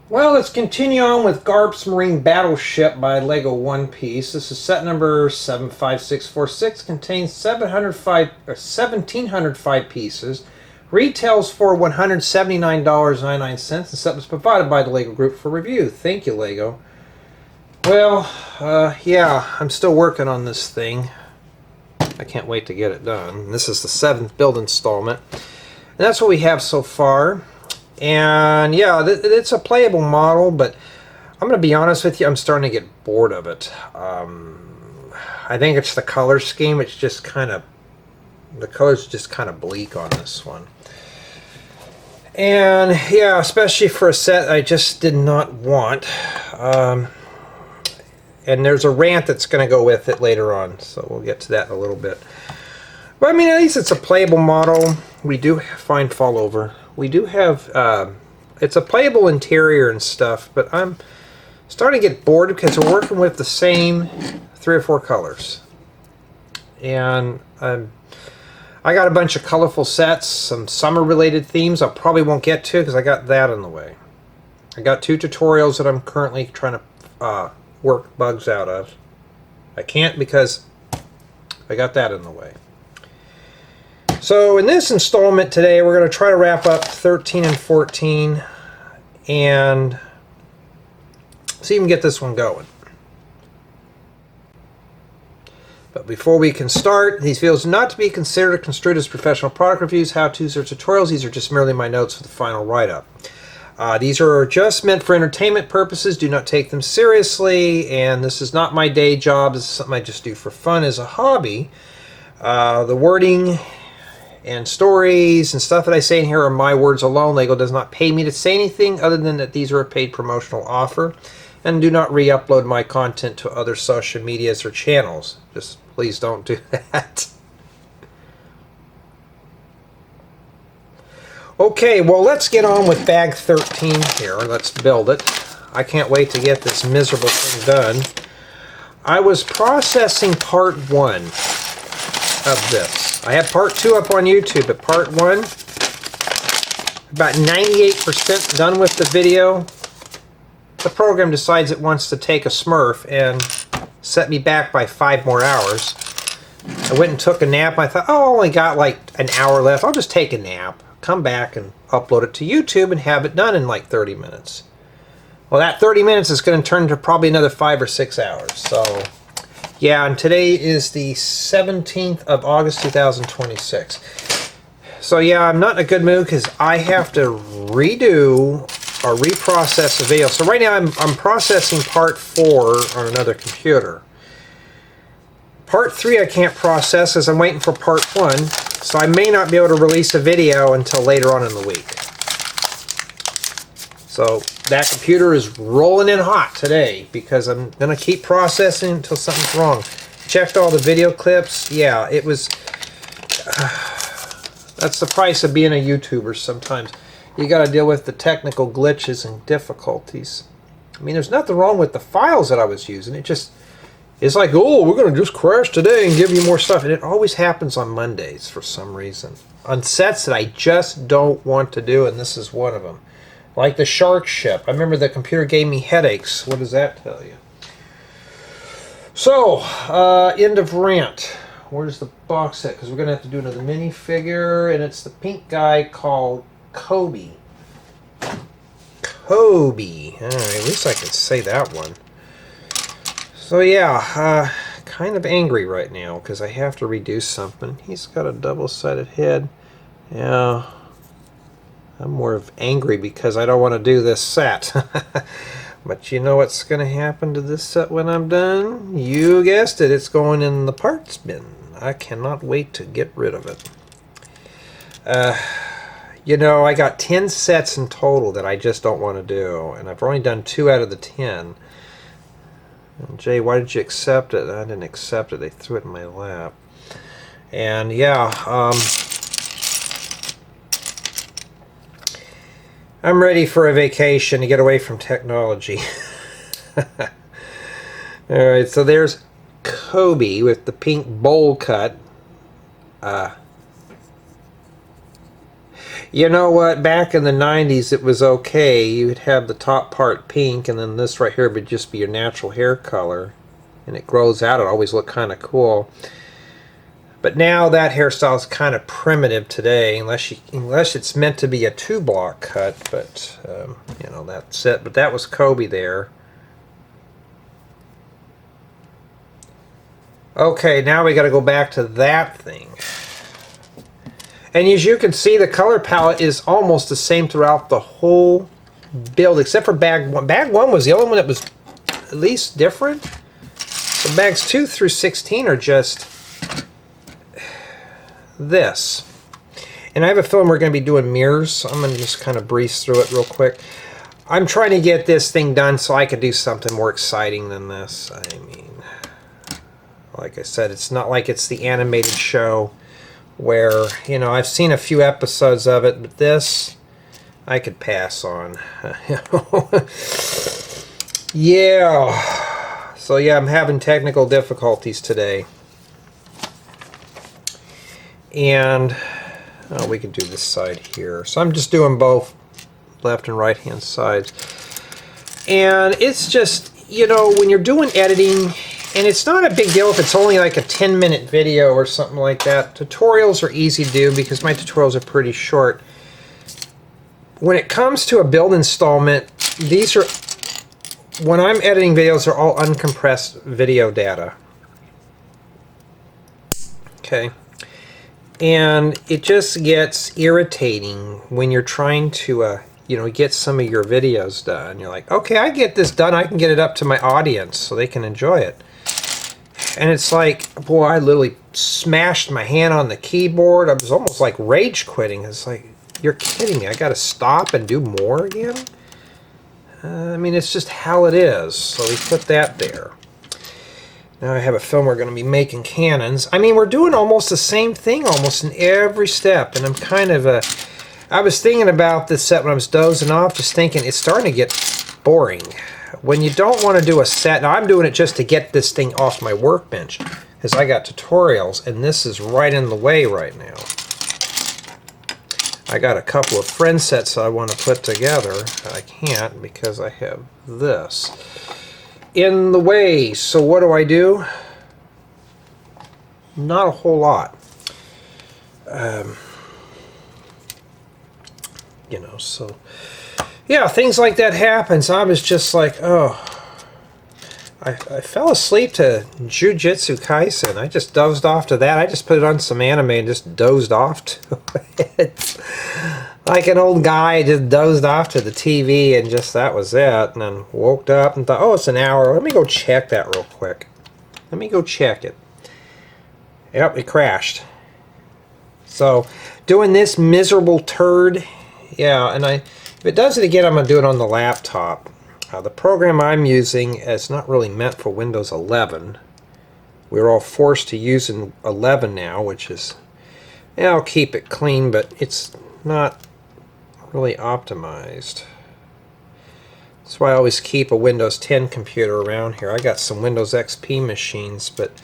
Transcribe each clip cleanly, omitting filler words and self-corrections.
Well, let's continue on with Garp's Marine Battleship by Lego One Piece. This is set number 75646, contains 1,705 pieces, retails for $179.99, and set was provided by the Lego Group for review. Thank you, Lego. Well, yeah, I'm still working on this thing. I can't wait to get it done. This is the 7th build installment, and that's what we have so far. And yeah, it's a playable model, but I'm going to be honest with you, I'm starting to get bored of it. I think it's the color scheme. It's just kind of, the color's just kind of bleak on this one. And yeah, especially for a set I just did not want. And there's a rant that's going to go with it later on, so we'll get to that in a little bit. But I mean, at least it's a playable model. We do find fallover. We do have, it's a playable interior and stuff, but I'm starting to get bored because we're working with the same 3 or 4 colors. And I got a bunch of colorful sets, some summer-related themes I probably won't get to because I got that in the way. I got 2 tutorials that I'm currently trying to work bugs out of. I can't because I got that in the way. So in this installment today, we're going to try to wrap up 13 and 14 and see if we can get this one going. But before we can start, these videos are not to be considered or construed as professional product reviews, how-tos, or tutorials. These are just merely my notes for the final write-up. These are just meant for entertainment purposes. Do not take them seriously, and this is not my day job. This is something I just do for fun as a hobby. The wording and stories and stuff that I say in here are my words alone. Lego does not pay me to say anything other than that these are a paid promotional offer, and do not re-upload my content to other social medias or channels. Just please don't do that. Okay, well, let's get on with bag 13 here. Let's build it. I can't wait to get this miserable thing done. I was processing part 1 of this. I have part 2 up on YouTube, but part 1, about 98% done with the video. The program decides it wants to take a smurf and set me back by 5 more hours. I went and took a nap. I thought, oh, I only got like an hour left. I'll just take a nap, come back and upload it to YouTube and have it done in like 30 minutes. Well, that 30 minutes is going to turn to probably another 5 or 6 hours. So yeah, and today is the 17th of August 2026. So yeah, I'm not in a good mood because I have to redo or reprocess the video. So right now I'm processing part 4 on another computer. Part 3 I can't process as I'm waiting for part 1, so I may not be able to release a video until later on in the week. So that computer is rolling in hot today because I'm going to keep processing until something's wrong. Checked all the video clips. Yeah, it was... that's the price of being a YouTuber sometimes. You got to deal with the technical glitches and difficulties. I mean, there's nothing wrong with the files that I was using. It just... it's like, oh, we're going to just crash today and give you more stuff. And it always happens on Mondays for some reason. On sets that I just don't want to do, and this is one of them. Like the shark ship. I remember the computer gave me headaches. What does that tell you? So, end of rant. Where's the box set? Because we're going to have to do another minifigure, and it's the pink guy called Koby. Koby. Alright, at least I can say that one. So yeah, kind of angry right now because I have to redo something. He's got a double-sided head. Yeah, I'm more of angry because I don't want to do this set. But you know what's going to happen to this set when I'm done? You guessed it, it's going in the parts bin. I cannot wait to get rid of it. You know, I got 10 sets in total that I just don't want to do, and I've only done 2 out of the 10. Jay, why did you accept it? I didn't accept it. They threw it in my lap. And yeah, I'm ready for a vacation to get away from technology. Alright, so there's Koby with the pink bowl cut. You know what? Back in the 90s, it was okay. You'd have the top part pink, and then this right here would just be your natural hair color. And it grows out. It always looked kind of cool. But now that hairstyle is kind of primitive today, unless it's meant to be a 2-block cut. But, you know, that's it. But that was Koby there. Okay, now we got to go back to that thing. And as you can see, the color palette is almost the same throughout the whole build, except for bag 1. Bag 1 was the only one that was at least different. So bags 2 through 16 are just this. And I have a feeling we're going to be doing mirrors, so I'm going to just kind of breeze through it real quick. I'm trying to get this thing done so I could do something more exciting than this. I mean, like I said, it's not like it's the animated show where, you know, I've seen a few episodes of it, but this I could pass on. Yeah. So yeah, I'm having technical difficulties today. And we can do this side here. So I'm just doing both left and right hand sides. And it's just, you know, when you're doing editing, and it's not a big deal if it's only like a 10-minute video or something like that. Tutorials are easy to do because my tutorials are pretty short. When it comes to a build installment, these are, when I'm editing videos, they're all uncompressed video data. Okay. And it just gets irritating when you're trying to, you know, get some of your videos done. You're like, okay, I get this done. I can get it up to my audience so they can enjoy it. And it's like, boy, I literally smashed my hand on the keyboard. I was almost like rage quitting. It's like, you're kidding me. I got to stop and do more again? I mean, it's just how it is. So we put that there. Now I have a film we're going to be making cannons. I mean, we're doing almost the same thing almost in every step. And I'm kind of, I was thinking about this set when I was dozing off, just thinking it's starting to get boring. When you don't want to do a set, now I'm doing it just to get this thing off my workbench, because I got tutorials, and this is right in the way right now. I got a couple of friend sets I want to put together. I can't because I have this in the way. So what do? Not a whole lot. You know, so yeah, things like that happens. I was just like, oh, I fell asleep to Jujutsu Kaisen. I just dozed off to that. I just put it on some anime and just dozed off to it. Like an old guy, just dozed off to the TV and just that was it. And then woke up and thought, oh, it's an hour. Let me go check that real quick. Let me go check it. Yep, it crashed. So, doing this miserable turd, yeah, and if it does it again, I'm going to do it on the laptop. The program I'm using is not really meant for Windows 11. We're all forced to use in 11 now, which is, yeah, I'll keep it clean, but it's not really optimized. That's why I always keep a Windows 10 computer around here. I got some Windows XP machines, but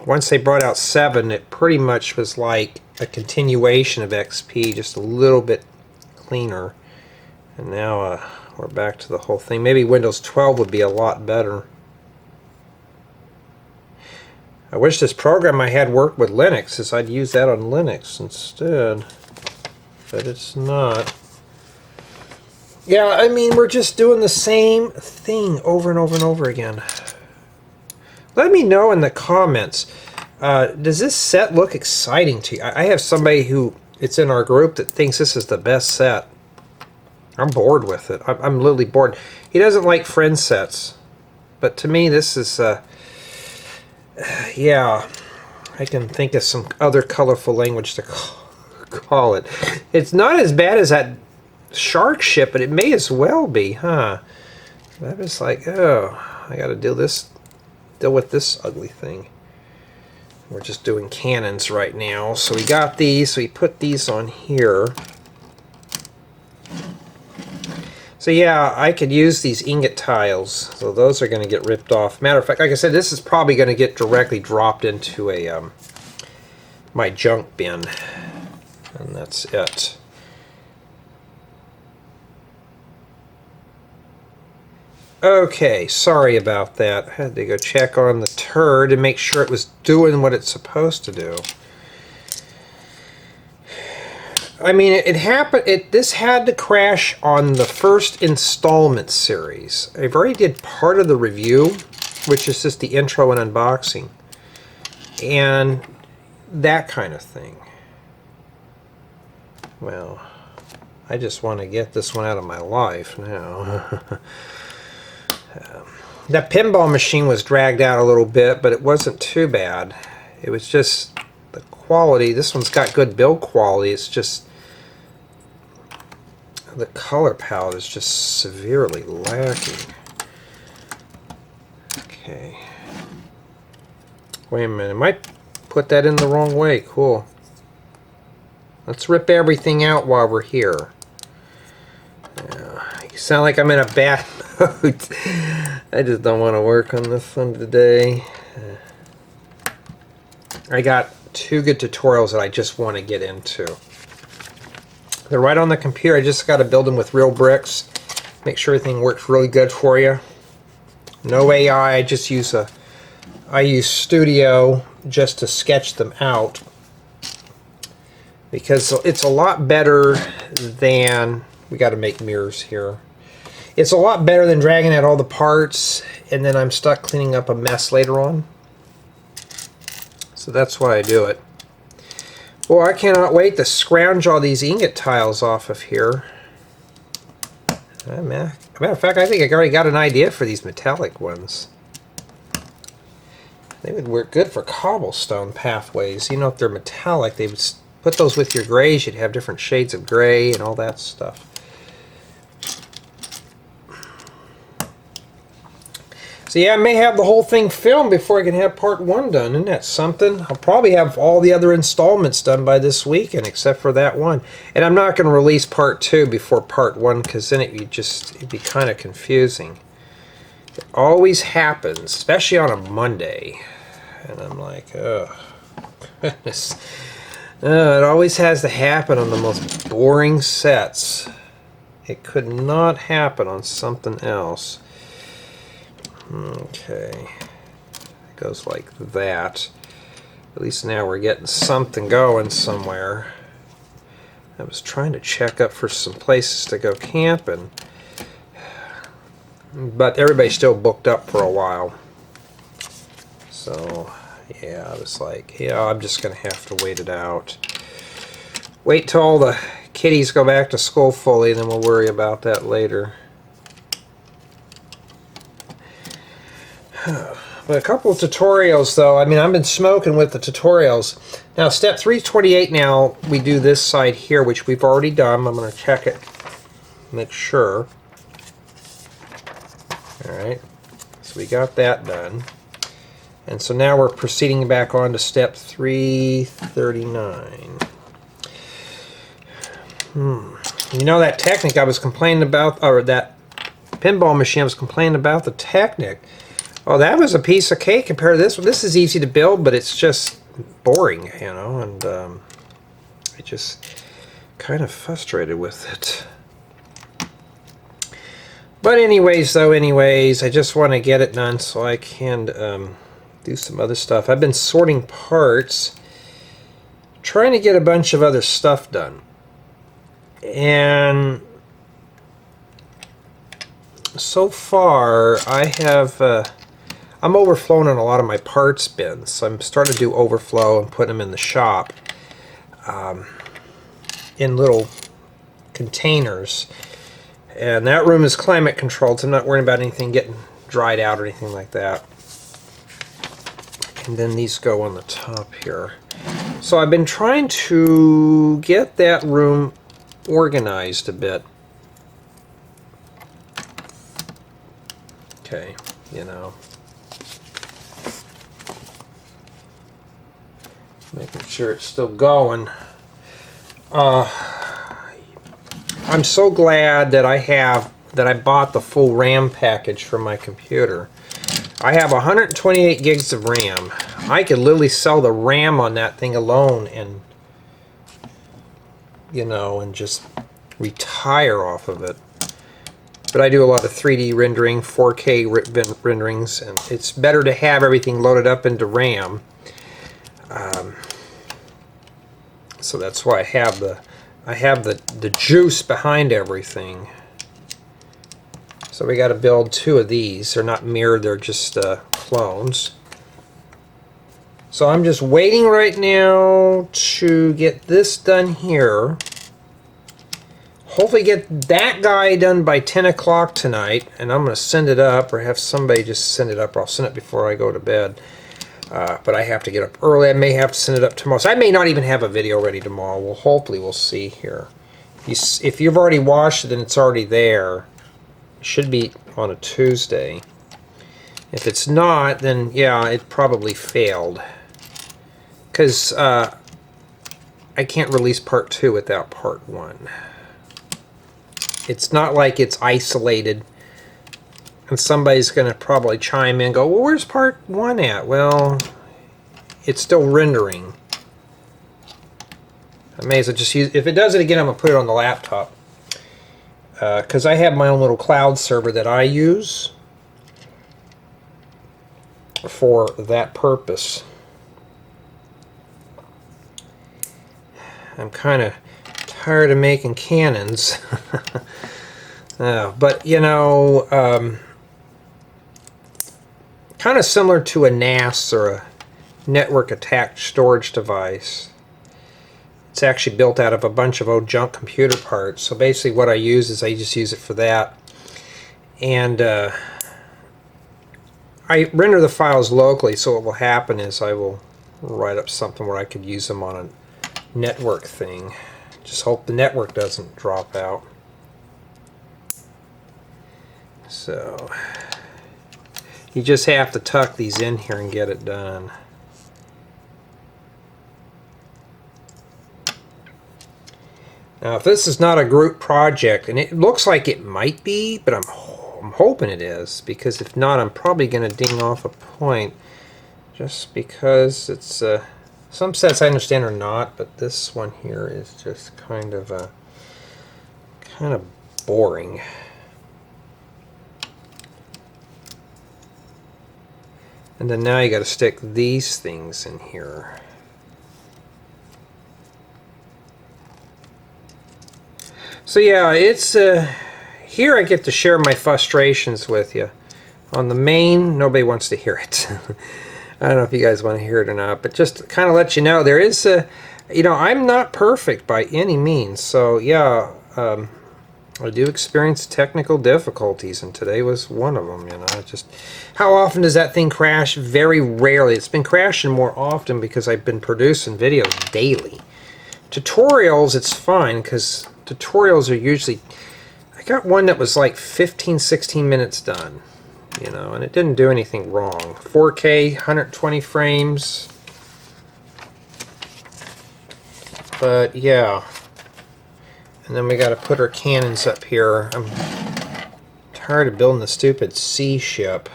once they brought out 7, it pretty much was like a continuation of XP, just a little bit cleaner. And now we're back to the whole thing. Maybe Windows 12 would be a lot better. I wish this program I had worked with Linux, as I'd use that on Linux instead. But it's not. Yeah, I mean, we're just doing the same thing over and over and over again. Let me know in the comments, does this set look exciting to you? I have somebody who, it's in our group, that thinks this is the best set. I'm bored with it. I'm literally bored. He doesn't like friend sets. But to me, this is, yeah, I can think of some other colorful language to call it. It's not as bad as that shark ship, but it may as well be, huh? I was like, oh, I got to deal with this ugly thing. We're just doing cannons right now. So we got these, so we put these on here. So yeah, I could use these ingot tiles. So those are going to get ripped off. Matter of fact, like I said, this is probably going to get directly dropped into a my junk bin. And that's it. Okay, sorry about that. I had to go check on the turd and make sure it was doing what it's supposed to do. I mean, it happened. This had to crash on the first installment series. I've already did part of the review, which is just the intro and unboxing, and that kind of thing. Well, I just want to get this one out of my life now. That pinball machine was dragged out a little bit, but it wasn't too bad. It was just the quality. This one's got good build quality. It's just the color palette is just severely lacking. Okay. Wait a minute. I might put that in the wrong way. Cool. Let's rip everything out while we're here. You sound like I'm in a bad mood. I just don't want to work on this one today. I got 2 good tutorials that I just want to get into. They're right on the computer. I just got to build them with real bricks. Make sure everything works really good for you. No AI. I just use I use Studio just to sketch them out, because it's a lot better than, we got to make mirrors here. It's a lot better than dragging out all the parts and then I'm stuck cleaning up a mess later on. So that's why I do it. Well, I cannot wait to scrounge all these ingot tiles off of here. As a matter of fact, I think I already got an idea for these metallic ones. They would work good for cobblestone pathways. You know, if they're metallic, they would put those with your grays. You'd have different shades of gray and all that stuff. So yeah, I may have the whole thing filmed before I can have part 1 done. Isn't that something? I'll probably have all the other installments done by this weekend, except for that one. And I'm not going to release part 2 before part 1, because then it'd be kind of confusing. It always happens, especially on a Monday. And I'm like, oh, goodness. It always has to happen on the most boring sets. It could not happen on something else. Okay, it goes like that. At least now we're getting something going somewhere. I was trying to check up for some places to go camping, but everybody's still booked up for a while. So yeah, I was like, yeah, I'm just gonna have to wait it out. Wait till all the kiddies go back to school fully, and then we'll worry about that later. But a couple of tutorials, though. I mean, I've been smoking with the tutorials. Now, step 328 now, we do this side here, which we've already done. I'm going to check it, make sure. Alright, so we got that done. And so now we're proceeding back on to step 339. You know that Technic I was complaining about, or that pinball machine I was complaining about, the Technic. Oh, that was a piece of cake compared to this one. This is easy to build, but it's just boring, you know, and I just kind of frustrated with it. But anyways, I just want to get it done so I can do some other stuff. I've been sorting parts, trying to get a bunch of other stuff done. And so far, I have... I'm overflowing on a lot of my parts bins, so I'm starting to do overflow and put them in the shop in little containers. And that room is climate controlled, so I'm not worrying about anything getting dried out or anything like that. And then these go on the top here. So I've been trying to get that room organized a bit. Okay, you know. Making sure it's still going. I'm so glad that I bought the full RAM package for my computer. I have 128 gigs of RAM. I could literally sell the RAM on that thing alone and you know, and just retire off of it. But I do a lot of 3D rendering, 4K renderings, and it's better to have everything loaded up into RAM. So that's why I have the juice behind everything. So we got to build 2 of these. They're not mirrored, they're just clones. So I'm just waiting right now to get this done here. Hopefully get that guy done by 10 o'clock tonight, and I'm going to send it up, or have somebody just send it up, or I'll send it before I go to bed. But I have to get up early. I may have to send it up tomorrow. So I may not even have a video ready tomorrow. Well, hopefully we'll see here. If you've already watched it and it's already there, it should be on a Tuesday. If it's not, then yeah, it probably failed. Because I can't release part 2 without part 1. It's not like it's isolated and somebody's going to probably chime in and go, well, where's part 1 at? Well, it's still rendering. I may as well just use, if it does it again, I'm going to put it on the laptop. Because I have my own little cloud server that I use for that purpose. I'm kind of tired of making cannons. But, you know, kind of similar to a NAS or a network attached storage device. It's actually built out of a bunch of old junk computer parts. So basically what I use is I just use it for that. And I render the files locally, so what will happen is I will write up something where I could use them on a network thing. Just hope the network doesn't drop out. So you just have to tuck these in here and get it done. Now if this is not a group project, and it looks like it might be, but I'm hoping it is, because if not, I'm probably going to ding off a point, just because it's some sets I understand are not, but this one here is just kind of boring. And then now you got to stick these things in here. So yeah, it's here I get to share my frustrations with you. On the main, nobody wants to hear it. I don't know if you guys want to hear it or not, but just to kind of let you know, there is a, you know, I'm not perfect by any means. So yeah, I do experience technical difficulties, and today was one of them. You know, just how often does that thing crash? Very rarely. It's been crashing more often because I've been producing videos daily. Tutorials, it's fine because tutorials are usually, I got one that was like 15-16 minutes done, you know, and it didn't do anything wrong. 4K, 120 frames. But yeah. And then we got to put our cannons up here. I'm tired of building the stupid sea ship.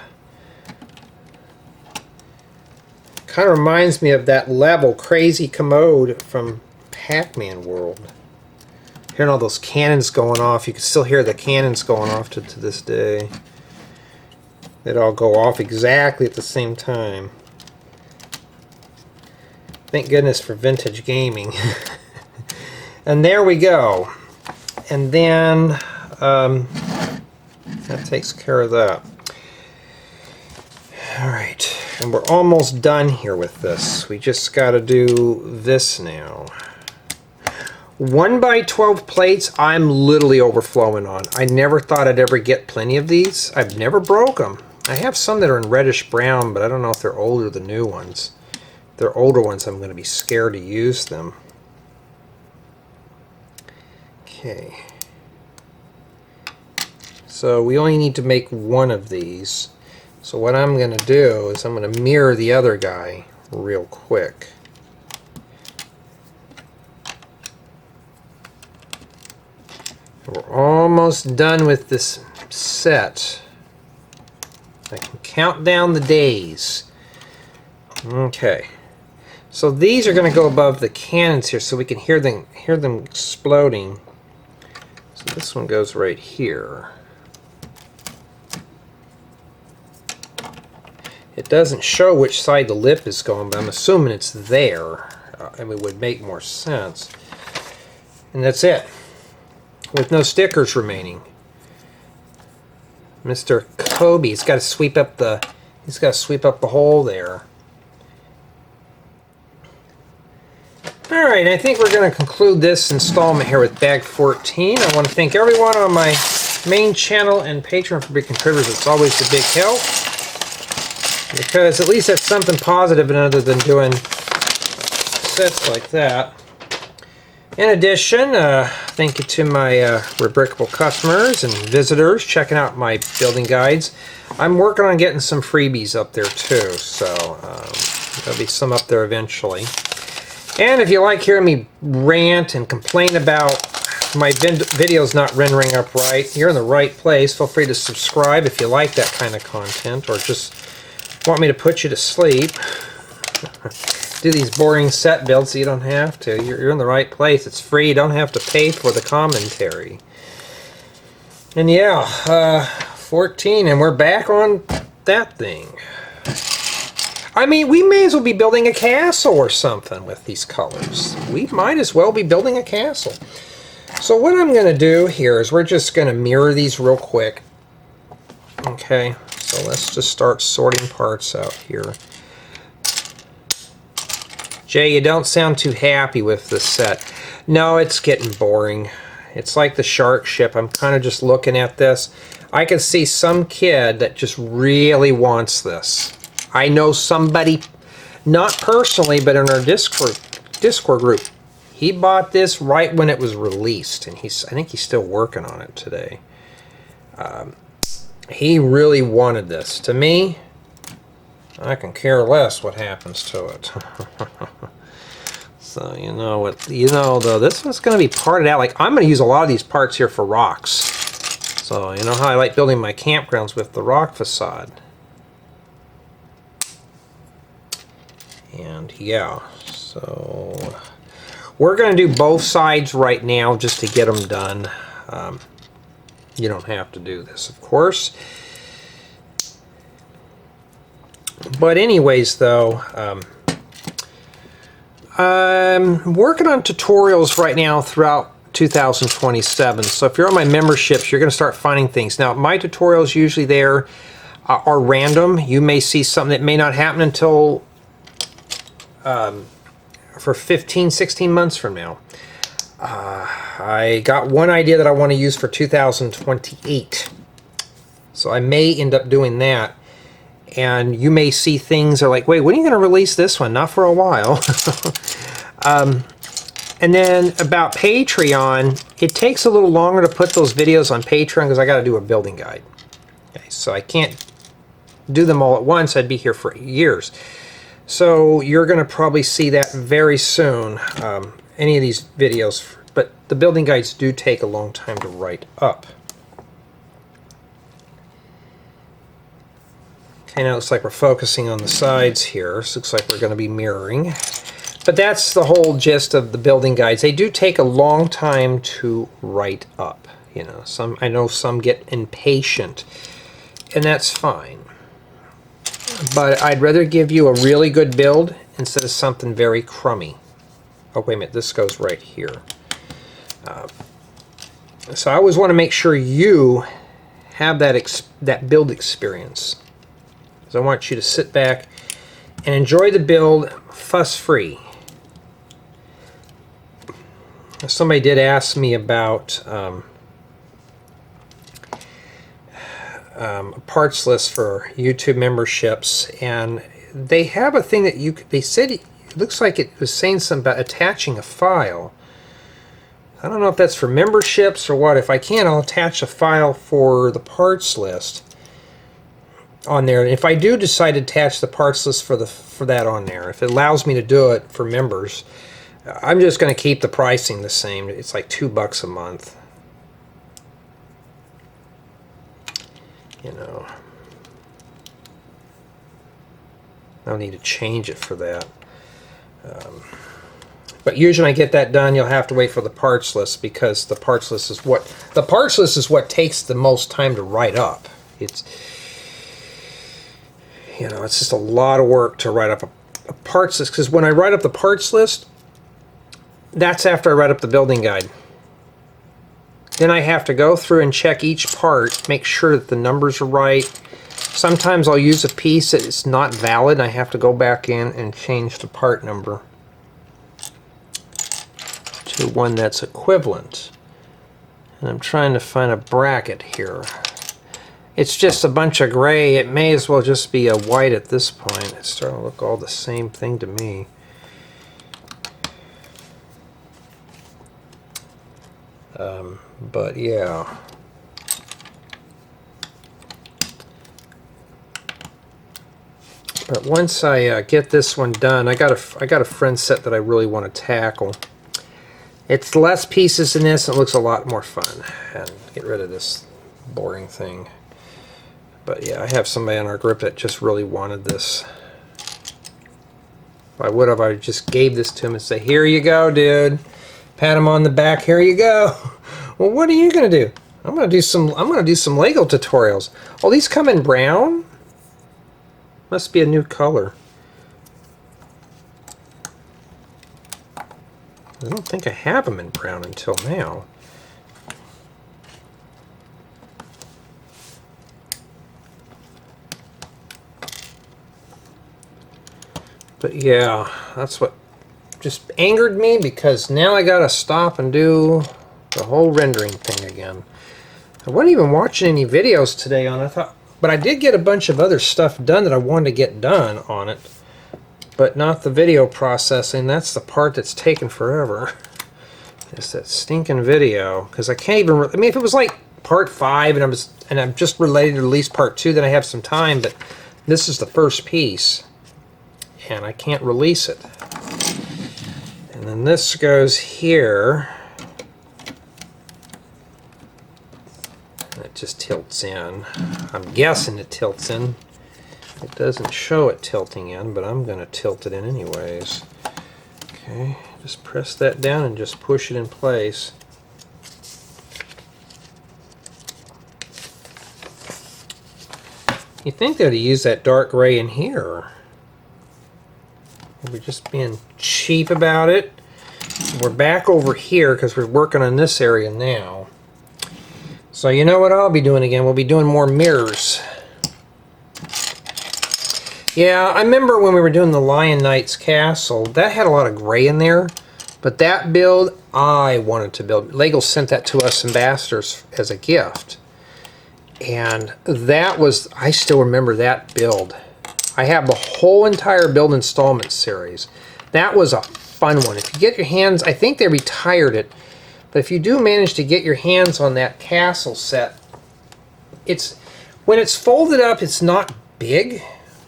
Kind of reminds me of that level, Crazy Commode from Pac-Man World. Hearing all those cannons going off. You can still hear the cannons going off to this day. They'd all go off exactly at the same time. Thank goodness for vintage gaming. And there we go. And then that takes care of that. Alright, and we're almost done here with this. We just got to do this now. 1x12 plates I'm literally overflowing on. I never thought I'd ever get plenty of these. I've never broke them. I have some that are in reddish brown, but I don't know if they're old or the new ones. If they're older ones, I'm going to be scared to use them. Okay. So we only need to make one of these. So what I'm going to do is I'm going to mirror the other guy real quick. We're almost done with this set. I can count down the days. Okay. So these are going to go above the cannons here, so we can hear them exploding. So this one goes right here. It doesn't show which side the lip is going, but I'm assuming it's there. I mean, it would make more sense. And that's it, with no stickers remaining. Mr. Koby, he's got to sweep up the hole there. All right, I think we're going to conclude this installment here with bag 14. I want to thank everyone on my main channel and Patreon for being contributors. It's always a big help, because at least that's something positive other than doing sets like that. In addition, thank you to my Rebrickable customers and visitors checking out my building guides. I'm working on getting some freebies up there too, so there'll be some up there eventually. And if you like hearing me rant and complain about my videos not rendering up right, you're in the right place. Feel free to subscribe if you like that kind of content, or just want me to put you to sleep. Do these boring set builds so you don't have to. You're in the right place. It's free. You don't have to pay for the commentary. And yeah, 14, and we're back on that thing. I mean, we may as well be building a castle or something with these colors. We might as well be building a castle. So what I'm going to do here is we're just going to mirror these real quick. Okay, so let's just start sorting parts out here. Jay, you don't sound too happy with this set. No, it's getting boring. It's like the shark ship. I'm kind of just looking at this. I can see some kid that just really wants this. I know somebody, not personally, but in our Discord group. He bought this right when it was released, and I think he's still working on it today. He really wanted this. To me, I can care less what happens to it. So you know what? Though this one's going to be parted out. Like, I'm going to use a lot of these parts here for rocks. So you know how I like building my campgrounds with the rock facade. And yeah, so we're going to do both sides right now just to get them done. You don't have to do this, of course. But anyways, though, I'm working on tutorials right now throughout 2027. So if you're on my memberships, you're going to start finding things. Now, my tutorials usually there are random. You may see something that may not happen until for 15, 16 months from now. I got one idea that I want to use for 2028. So I may end up doing that. And you may see things that are like, wait, when are you going to release this one? Not for a while. And then about Patreon, it takes a little longer to put those videos on Patreon because I got to do a building guide. Okay, so I can't do them all at once. I'd be here for years. So you're going to probably see that very soon, any of these videos. But the building guides do take a long time to write up. Okay, now it looks like we're focusing on the sides here. So it looks like we're going to be mirroring. But that's the whole gist of the building guides. They do take a long time to write up. You know, I know some get impatient, and that's fine. But I'd rather give you a really good build instead of something very crummy. Oh, wait a minute, this goes right here. So I always want to make sure you have that build experience. So I want you to sit back and enjoy the build fuss-free. Somebody did ask me about a parts list for YouTube memberships, and they have a thing that they said it looks like it was saying something about attaching a file. I don't know if that's for memberships or what. If I can, I'll attach a file for the parts list on there. And if I do decide to attach the parts list for that on there, if it allows me to do it for members, I'm just going to keep the pricing the same. It's like $2 a month. You know, I don't need to change it for that. But usually when I get that done, you'll have to wait for the parts list, because the parts list is what takes the most time to write up. It's, you know, it's just a lot of work to write up a parts list, because when I write up the parts list, that's after I write up the building guide. Then I have to go through and check each part, make sure that the numbers are right. Sometimes I'll use a piece that is not valid, and I have to go back in and change the part number to one that's equivalent. And I'm trying to find a bracket here. It's just a bunch of gray. It may as well just be a white at this point. It's starting to look all the same thing to me. But yeah. But once I get this one done, I got a friend set that I really want to tackle. It's less pieces than this, and it looks a lot more fun. And get rid of this boring thing. But yeah, I have somebody on our group that just really wanted this. If I would have, I just gave this to him and say, "Here you go, dude." Pat him on the back. Here you go. Well, what are you gonna do? I'm gonna do some Lego tutorials. Oh, these come in brown? Must be a new color. I don't think I have them in brown until now. But yeah, that's what just angered me, because now I gotta stop and do the whole rendering thing again. I wasn't even watching any videos today on it, but I did get a bunch of other stuff done that I wanted to get done on it, but not the video processing. That's the part that's taken forever. It's that stinking video, because I can't even. I mean, if it was like part 5 and I'm just related to release part 2, then I have some time. But this is the first piece, and I can't release it. And then this goes here. It just tilts in. I'm guessing it tilts in. It doesn't show it tilting in, but I'm going to tilt it in anyways. Okay, just press that down and just push it in place. You think they'd use that dark gray in here. We're just being cheap about it. We're back over here because we're working on this area now. So you know what I'll be doing again? We'll be doing more mirrors. Yeah, I remember when we were doing the Lion Knight's castle, that had a lot of gray in there. But that build, I wanted to build. Lego sent that to us ambassadors as a gift. And that was, I still remember that build. I have the whole entire build installment series. That was a fun one. If you get your hands, I think they retired it. But if you do manage to get your hands on that castle set, when it's folded up, it's not big,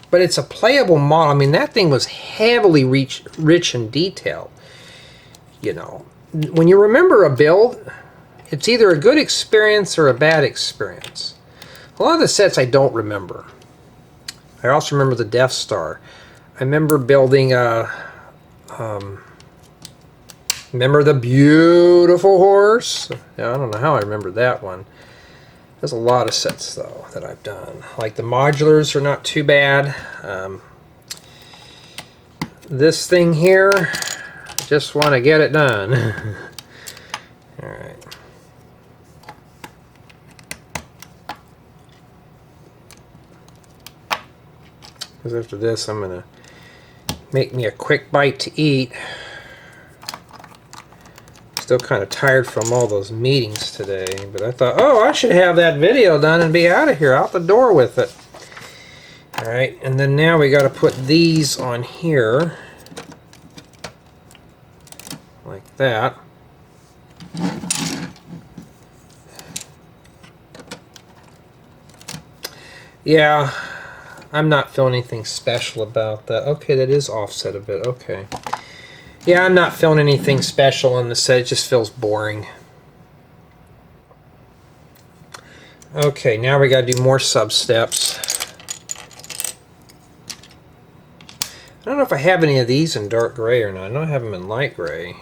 but it's a playable model. I mean, that thing was heavily rich in detail. You know, when you remember a build, it's either a good experience or a bad experience. A lot of the sets I don't remember. I also remember the Death Star. I remember building remember the beautiful horse? Yeah, I don't know how I remember that one. There's a lot of sets, though, that I've done. Like the modulars are not too bad. This thing here, I just want to get it done. Alright. Because after this, I'm going to make me a quick bite to eat. Still kind of tired from all those meetings today, but I thought, oh, I should have that video done and be out of here, out the door with it. Alright, and then now we got to put these on here. Like that. Yeah, I'm not feeling anything special about that. Okay, that is offset a bit, okay. Yeah, I'm not feeling anything special on the set. It just feels boring. Okay, now we got to do more sub steps. I don't know if I have any of these in dark gray or not. I know I have them in light gray.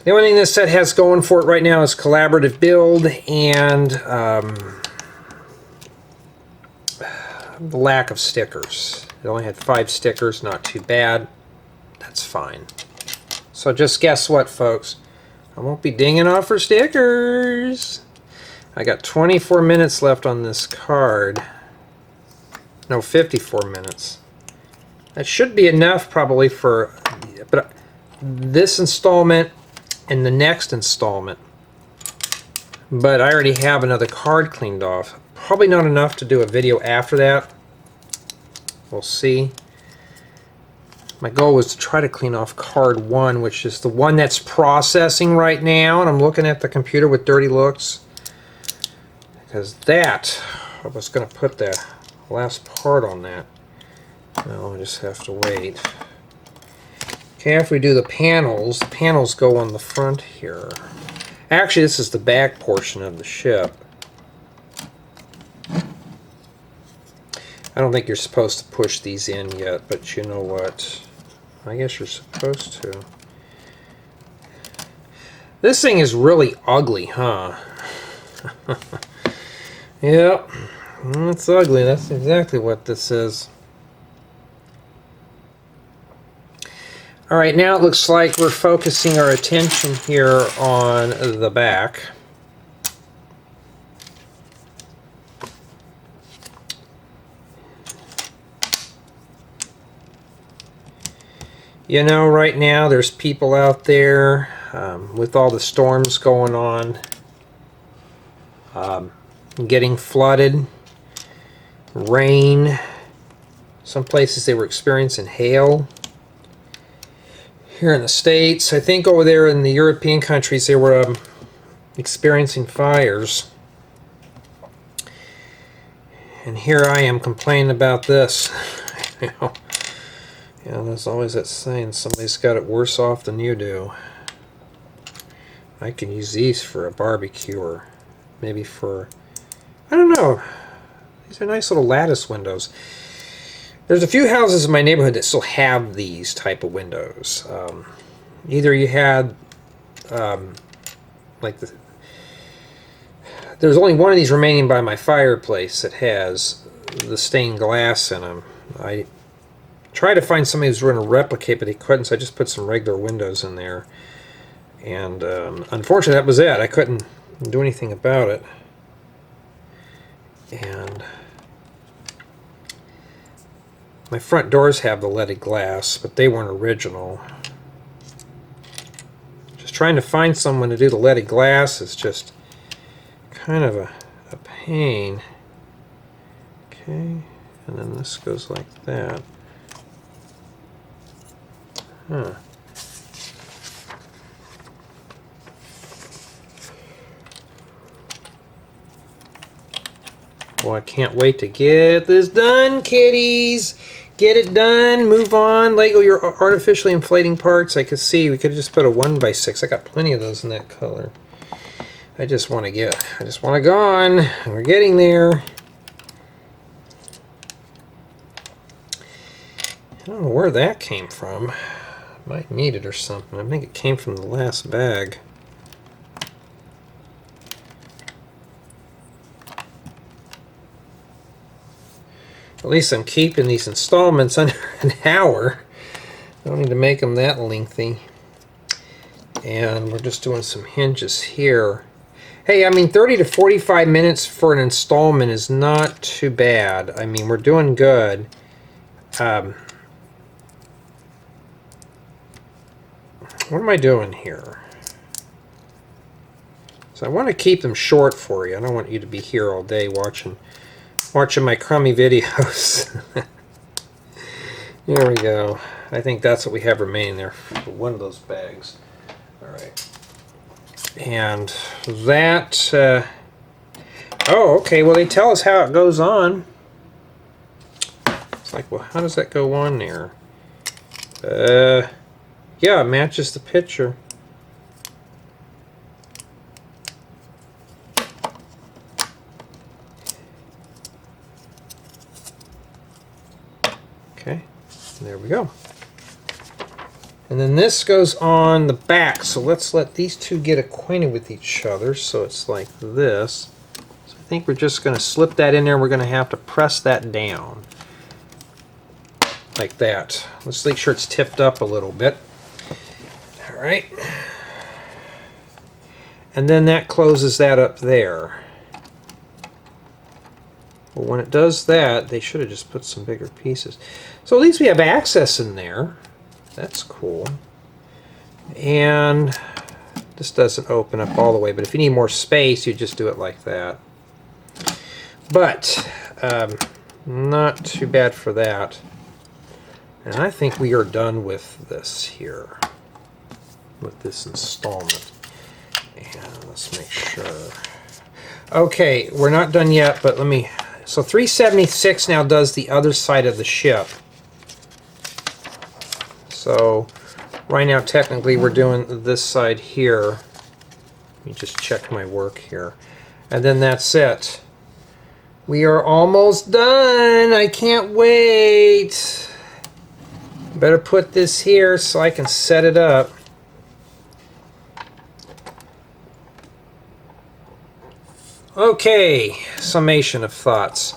The only thing this set has going for it right now is collaborative build and the lack of stickers. It only had 5 stickers, not too bad. That's fine. So just guess what, folks? I won't be dinging off for stickers. I got 24 minutes left on this card. No, 54 minutes. That should be enough probably for but this installment and the next installment. But I already have another card cleaned off. Probably not enough to do a video after that. We'll see. My goal was to try to clean off card 1, which is the one that's processing right now, and I'm looking at the computer with dirty looks. Because that, I was going to put the last part on that. No, I just have to wait. Okay, after we do the panels go on the front here. Actually, this is the back portion of the ship. I don't think you're supposed to push these in yet, but you know what? I guess you're supposed to. This thing is really ugly, huh? Yep, it's ugly. That's exactly what this is. Alright, now it looks like we're focusing our attention here on the back. You know, right now there's people out there with all the storms going on, getting flooded, rain. Some places they were experiencing hail. Here in the States, I think over there in the European countries, they were experiencing fires. And here I am complaining about this. You know, there's always that saying, somebody's got it worse off than you do. I can use these for a barbecue, or maybe for, I don't know. These are nice little lattice windows. There's a few houses in my neighborhood that still have these type of windows. Either you had, like there's only one of these remaining by my fireplace that has the stained glass in them. I tried to find somebody who's going to replicate, but he couldn't, so I just put some regular windows in there. And unfortunately, that was it. I couldn't do anything about it. And my front doors have the leaded glass, but they weren't original. Just trying to find someone to do the leaded glass is just kind of a pain. Okay, and then this goes like that. Huh. Well, I can't wait to get this done, kiddies. Get it done. Move on. Lego your artificially inflating parts. I could see we could have just put a 1x6. I got plenty of those in that color. I just want to go on. We're getting there. I don't know where that came from. Might need it or something. I think it came from the last bag. At least I'm keeping these installments under an hour. I don't need to make them that lengthy. And we're just doing some hinges here. Hey, I mean, 30 to 45 minutes for an installment is not too bad. I mean, we're doing good. What am I doing here? So I want to keep them short for you. I don't want you to be here all day watching my crummy videos. There we go. I think that's what we have remaining there for one of those bags. Alright. And that... oh, okay. Well, they tell us how it goes on. It's like, well, how does that go on there? Yeah, it matches the picture. There we go. And then this goes on the back, so let's let these two get acquainted with each other. So it's like this. So I think we're just going to slip that in there. We're going to have to press that down. Like that. Let's make sure it's tipped up a little bit. Alright. And then that closes that up there. Well, when it does that, they should have just put some bigger pieces. So at least we have access in there. That's cool. And this doesn't open up all the way, but if you need more space, you just do it like that. But not too bad for that. And I think we are done with this here, with this installment. And let's make sure. Okay, we're not done yet, but let me... So 376 now does the other side of the ship. So right now technically we're doing this side here. Let me just check my work here. And then that's it. We are almost done. I can't wait. Better put this here so I can set it up. Okay, Summation of Thoughts.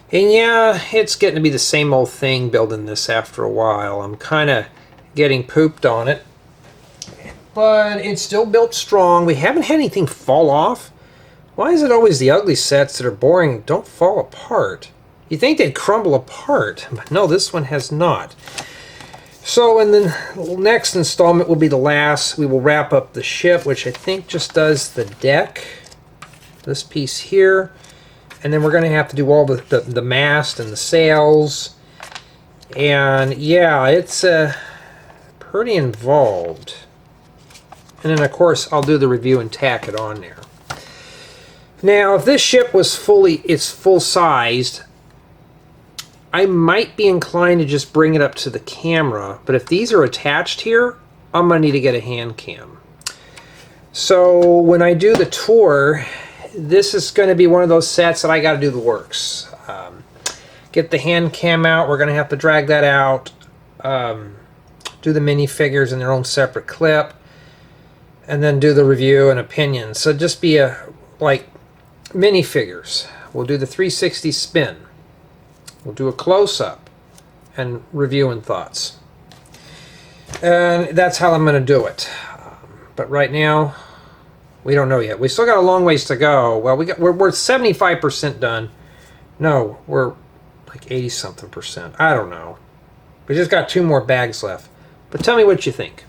And yeah, it's getting to be the same old thing building this after a while. I'm kind of getting pooped on it. But it's still built strong. We haven't had anything fall off. Why is it always the ugly sets that are boring don't fall apart? You think they'd crumble apart, but no, this one has not. So in the next installment will be the last. We will wrap up the ship, which I think just does the deck. This piece here. And then we're going to have to do all the mast and the sails. And yeah, it's pretty involved. And then of course I'll do the review and tack it on there. Now if this ship was full sized, I might be inclined to just bring it up to the camera. But if these are attached here, I'm going to need to get a hand cam. So when I do the tour, this is going to be one of those sets that I got to do the works. Get the hand cam out. We're going to have to drag that out. Do the minifigures in their own separate clip. And then do the review and opinion. So just be like minifigures. We'll do the 360 spin. We'll do a close-up and review and thoughts. And that's how I'm going to do it. But right now, we don't know yet. We still got a long ways to go. Well, we're 75% done. No, we're like 80-something%. I don't know. We just got 2 more bags left. But tell me what you think.